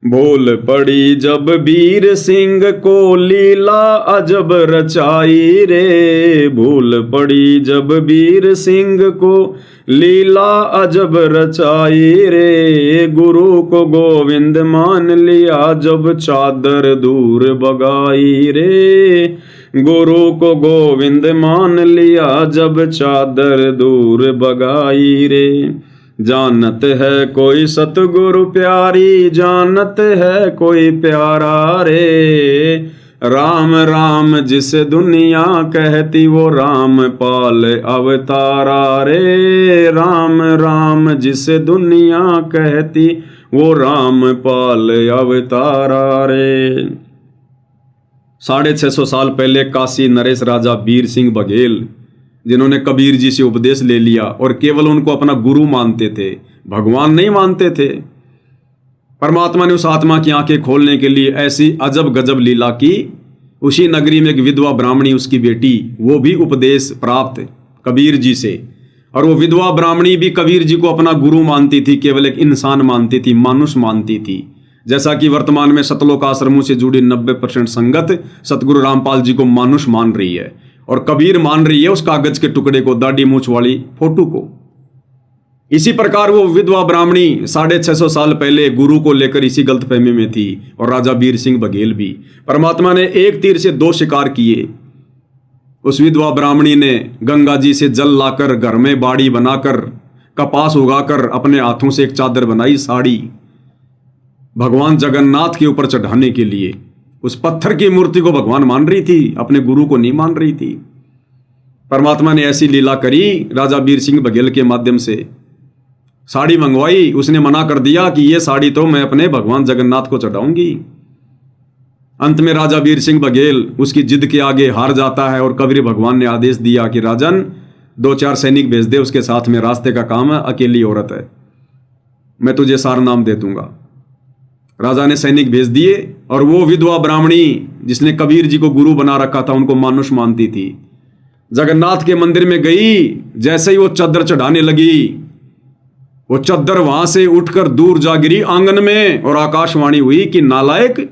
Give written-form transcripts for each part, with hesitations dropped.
भूल पड़ी जब वीर सिंह को लीला अजब रचाई रे। भूल पड़ी जब वीर सिंह को लीला अजब रचाई रे। गुरु को गोविंद मान लिया जब चादर दूर बगाई रे। गुरु को गोविंद मान लिया जब चादर दूर बगाई रे। जानत है कोई सतगुरु प्यारी, जानत है कोई प्यारा रे। राम राम जिस दुनिया कहती वो राम पाल अवतारा रे। राम राम जिस दुनिया कहती वो राम पाल अवतारा रे। 650 साल पहले काशी नरेश राजा वीर सिंह बघेल, जिन्होंने कबीर जी से उपदेश ले लिया और केवल उनको अपना गुरु मानते थे, भगवान नहीं मानते थे। परमात्मा ने उस आत्मा की आंखें खोलने के लिए ऐसी अजब गजब लीला की। उसी नगरी में एक विधवा ब्राह्मणी, उसकी बेटी, वो भी उपदेश प्राप्त कबीर जी से। और वो विधवा ब्राह्मणी भी कबीर जी को अपना गुरु मानती थी, केवल एक इंसान मानती थी, मानुष मानती थी। जैसा कि वर्तमान में सतलोक आश्रमों से जुड़ी 90% संगत सतगुरु रामपाल जी को मानुष मान रही है और कबीर मान रही है उस कागज के टुकड़े को, दाढ़ी मूछ वाली फोटो को। इसी प्रकार वो विधवा ब्राह्मणी 650 साल पहले गुरु को लेकर इसी गलतफहमी में थी, और राजा वीर सिंह बघेल भी। परमात्मा ने एक तीर से दो शिकार किए। उस विधवा ब्राह्मणी ने गंगा जी से जल लाकर, घर में बाड़ी बनाकर, कपास उगाकर अपने हाथों से एक चादर बनाई, साड़ी, भगवान जगन्नाथ के ऊपर चढ़ाने के लिए। उस पत्थर की मूर्ति को भगवान मान रही थी, अपने गुरु को नहीं मान रही थी। परमात्मा ने ऐसी लीला करी राजा वीर सिंह बघेल के माध्यम से। साड़ी मंगवाई, उसने मना कर दिया कि ये साड़ी तो मैं अपने भगवान जगन्नाथ को चढ़ाऊंगी। अंत में राजा वीर सिंह बघेल उसकी जिद के आगे हार जाता है और कबीर भगवान ने आदेश दिया कि राजन 2-4 सैनिक भेज दे, उसके साथ में रास्ते का काम है, अकेली औरत है, मैं तुझे सार नाम दे दूंगा। राजा ने सैनिक भेज दिए और वो विधवा ब्राह्मणी जिसने कबीर जी को गुरु बना रखा था, उनको मानुष मानती थी, जगन्नाथ के मंदिर में गई। जैसे ही वो चद्दर चढ़ाने लगी, वो चद्दर वहां से उठकर दूर जा गिरी आंगन में, और आकाशवाणी हुई कि नालायक,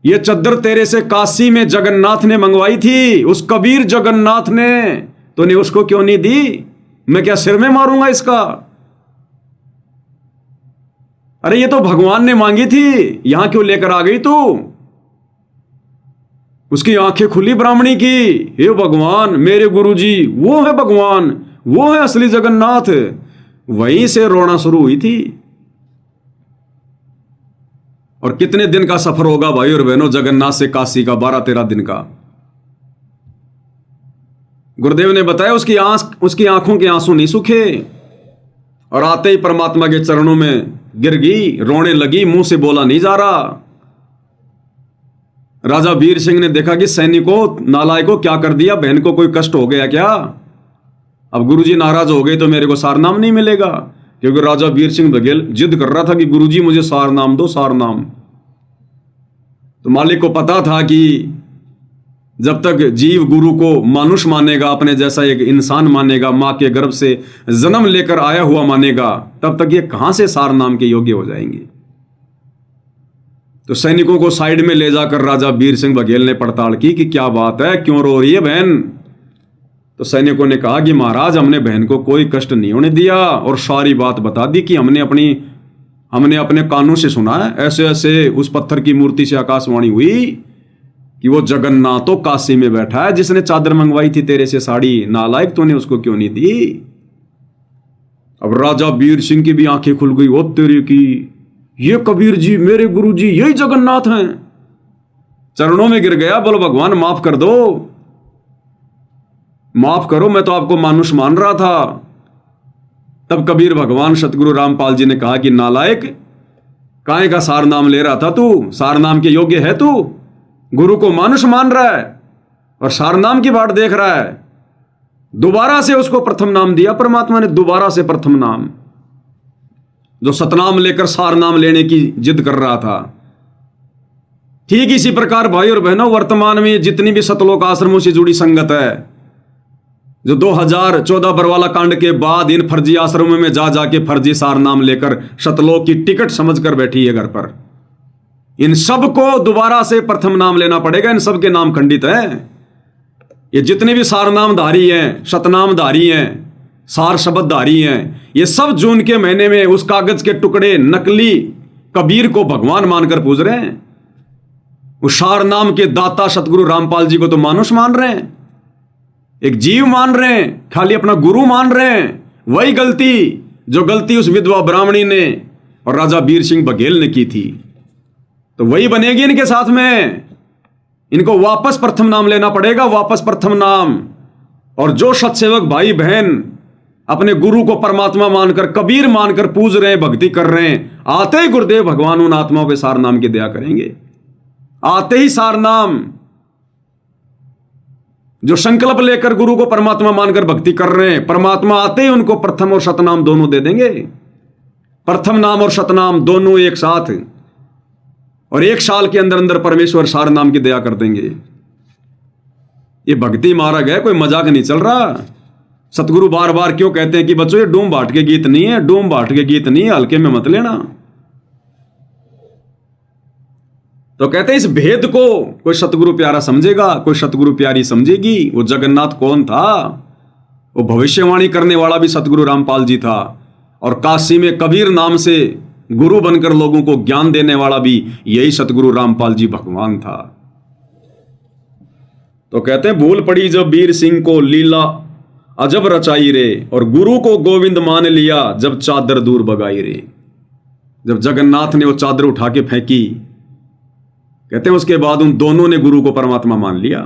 ये चद्दर तेरे से काशी में जगन्नाथ ने मंगवाई थी, उस कबीर जगन्नाथ ने, तूने उसको क्यों नहीं दी? मैं क्या सिर में मारूंगा इसका? अरे ये तो भगवान ने मांगी थी, यहां क्यों लेकर आ गई तू? उसकी आंखें खुली ब्राह्मणी की, हे भगवान, मेरे गुरुजी वो है भगवान, वो है असली जगन्नाथ। वहीं से रोना शुरू हुई थी। और कितने दिन का सफर होगा भाई और बहनों, जगन्नाथ से काशी का 12-13 दिन का। गुरुदेव ने बताया उसकी आंखों के आंसू नहीं सूखे, और आते ही परमात्मा के चरणों में गिर गई, रोने लगी, मुंह से बोला नहीं जा रहा। राजा वीर सिंह ने देखा कि सैनिकों, नालायकों, क्या कर दिया, बहन को कोई कष्ट हो गया क्या? अब गुरुजी नाराज हो गए तो मेरे को सार नाम नहीं मिलेगा, क्योंकि राजा वीर सिंह बघेल जिद कर रहा था कि गुरुजी मुझे सार नाम दो, सार नाम। तो मालिक को पता था कि जब तक जीव गुरु को मानुष मानेगा, अपने जैसा एक इंसान मानेगा, मां के गर्भ से जन्म लेकर आया हुआ मानेगा, तब तक ये कहां से सार नाम के योग्य हो जाएंगे। तो सैनिकों को साइड में ले जाकर राजा वीर सिंह बघेल ने पड़ताल की कि क्या बात है, क्यों रो रही है बहन? तो सैनिकों ने कहा कि महाराज, हमने बहन को कोई कष्ट नहीं होने दिया, और सारी बात बता दी कि हमने अपने कानों से सुना है, ऐसे ऐसे उस पत्थर की मूर्ति से आकाशवाणी हुई कि वो जगन्नाथ तो काशी में बैठा है, जिसने चादर मंगवाई थी तेरे से साड़ी, नालायक, तूने उसको क्यों नहीं दी? अब राजा वीर सिंह की भी आंखें खुल गई, ओ तेरी की, ये कबीर जी, मेरे गुरु जी, यही जगन्नाथ हैं। चरणों में गिर गया, बोलो भगवान माफ कर दो, माफ करो, मैं तो आपको मानुष मान रहा था। तब कबीर भगवान सतगुरु रामपाल जी ने कहा कि नालायक, काहे का सार नाम ले रहा था तू? सार नाम के योग्य है तू? गुरु को मानुष मान रहा है और सार नाम की बाट देख रहा है। दोबारा से उसको प्रथम नाम दिया परमात्मा ने, दोबारा से प्रथम नाम, जो सतनाम लेकर सार नाम लेने की जिद कर रहा था। ठीक इसी प्रकार भाई और बहनों, वर्तमान में जितनी भी सतलोक आश्रमों से जुड़ी संगत है, जो 2014 बरवाला कांड के बाद इन फर्जी आश्रमों में जा जाके फर्जी सार नाम लेकर शतलोक की टिकट समझकर बैठी है घर पर, इन सबको दोबारा से प्रथम नाम लेना पड़ेगा। इन सब के नाम खंडित है। ये जितने भी सार नामधारी हैं, शतनामधारी हैं, सार शब्दधारी हैं, ये सब जून के महीने में उस कागज के टुकड़े नकली कबीर को भगवान मानकर पूज रहे हैं। उस सार नाम के दाता सतगुरु रामपाल जी को तो मानुष मान रहे हैं, एक जीव मान रहे हैं, खाली अपना गुरु मान रहे हैं। वही गलती जो गलती उस विधवा ब्राह्मणी ने और राजा बीर सिंह बघेल ने की थी, तो वही बनेगी इनके साथ में। इनको वापस प्रथम नाम लेना पड़ेगा, वापस प्रथम नाम। और जो सत्सेवक भाई बहन अपने गुरु को परमात्मा मानकर, कबीर मानकर पूज रहे हैं, भक्ति कर रहे हैं, आते ही गुरुदेव भगवान उन आत्माओं पे सार नाम की दया करेंगे। आते ही सार नाम, जो संकल्प लेकर गुरु को परमात्मा मानकर भक्ति कर रहे हैं, परमात्मा आते ही उनको प्रथम और शतनाम दोनों दे देंगे। प्रथम नाम और शतनाम दोनों एक साथ, और 1 साल के अंदर अंदर परमेश्वर सार नाम की दया कर देंगे। ये भक्ति मार्ग है, कोई मजाक नहीं चल रहा। सतगुरु बार बार क्यों कहते हैं कि बच्चों ये डूम भाट के गीत नहीं है, डूम भाट के गीत नहीं है, हल्के में मत लेना। तो कहते हैं इस भेद को कोई सतगुरु प्यारा समझेगा, कोई सतगुरु प्यारी समझेगी। वो जगन्नाथ कौन था? वो भविष्यवाणी करने वाला भी सतगुरु रामपाल जी था, और काशी में कबीर नाम से गुरु बनकर लोगों को ज्ञान देने वाला भी यही सतगुरु रामपाल जी भगवान था। तो कहते हैं भूल पड़ी जब बीर सिंह को लीला अजब रचाई रे, और गुरु को गोविंद मान लिया जब चादर दूर बगाई रे। जब जगन्नाथ ने वो चादर उठा के फेंकी, कहते हैं उसके बाद उन दोनों ने गुरु को परमात्मा मान लिया।